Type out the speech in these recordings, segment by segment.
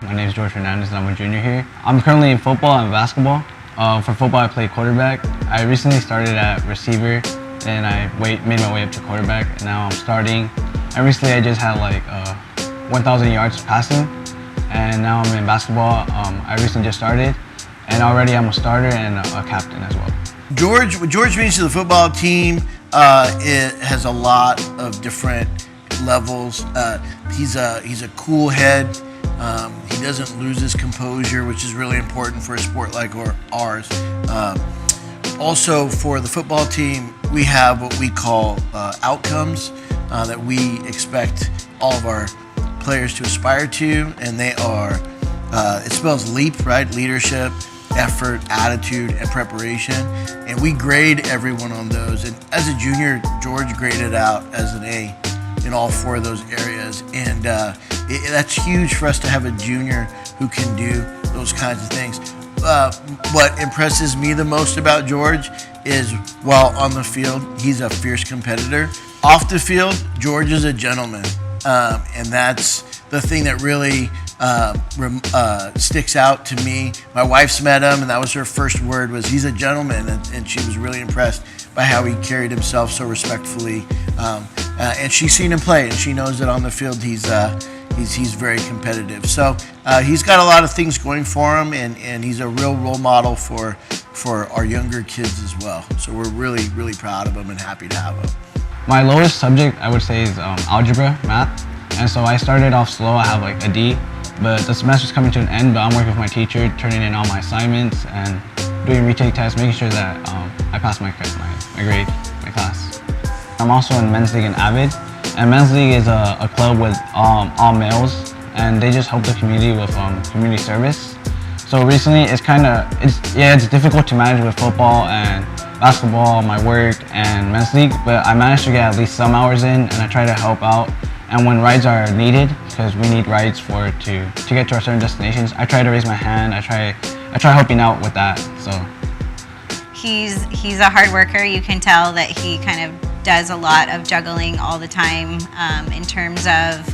My name is George Hernandez and I'm a junior here. I'm currently in football and basketball. For football, I play quarterback. I recently started at receiver and I made my way up to quarterback, and now I'm starting. And recently I just had like 1,000 yards passing, and now I'm in basketball. I recently just started, and already I'm a starter and a captain as well. What George brings to the football team, it has a lot of different levels. He's a cool head. He doesn't lose his composure, which is really important for a sport like ours. Also, for the football team, we have what we call outcomes that we expect all of our players to aspire to, and they are, it spells LEAP, right? Leadership, effort, attitude, and preparation. And we grade everyone on those. And as a junior, George graded out as an A in all 4 of those areas. And that's huge for us to have a junior who can do those kinds of things. What impresses me the most about George is, while on the field, he's a fierce competitor. Off the field, George is a gentleman. And that's the thing that really sticks out to me. My wife's met him, and that was her first word, was he's a gentleman, and she was really impressed by how he carried himself so respectfully. And she's seen him play, and she knows that on the field he's very competitive. So he's got a lot of things going for him, and he's a real role model for our younger kids as well. So we're really, really proud of him and happy to have him. My lowest subject, I would say, is algebra, math. And so I started off slow. I have like a D, but the semester's coming to an end, but I'm working with my teacher, turning in all my assignments and doing retake tests, making sure that I pass my grade, my class. I'm also in Men's League and Avid. And Men's League is a club with all males, and they just help the community with community service. So recently it's difficult to manage with football and basketball, my work, and Men's League, but I managed to get at least some hours in, and I try to help out. And when rides are needed, because we need rides to get to our certain destinations, I try to raise my hand. I try helping out with that. So he's a hard worker. You can tell that he kind of does a lot of juggling all the time in terms of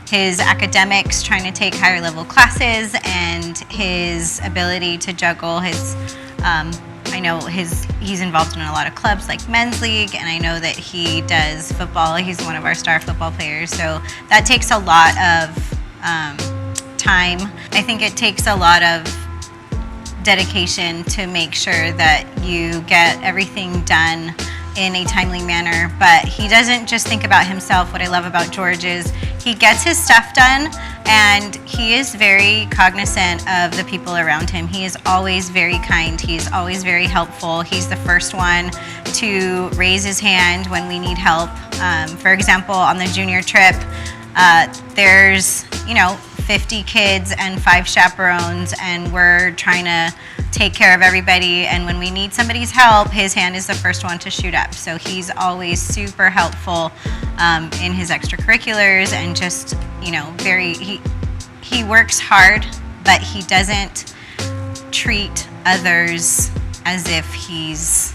his academics, trying to take higher level classes, and his ability to juggle his, I know he's involved in a lot of clubs like Men's League, and I know that he does football. He's one of our star football players, so that takes a lot of time. I think it takes a lot of dedication to make sure that you get everything done in a timely manner, but he doesn't just think about himself. What I love about George is he gets his stuff done, and he is very cognizant of the people around him. He is always very kind. He's always very helpful. He's the first one to raise his hand when we need help. For example, on the junior trip, there's 50 kids and 5 chaperones, and we're trying to take care of everybody, and when we need somebody's help, his hand is the first one to shoot up. So he's always super helpful in his extracurriculars, and just he works hard, but he doesn't treat others as if he's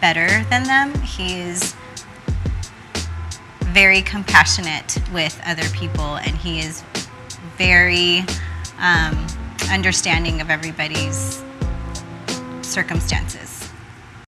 better than them. He is very compassionate with other people, and he is very understanding of everybody's circumstances.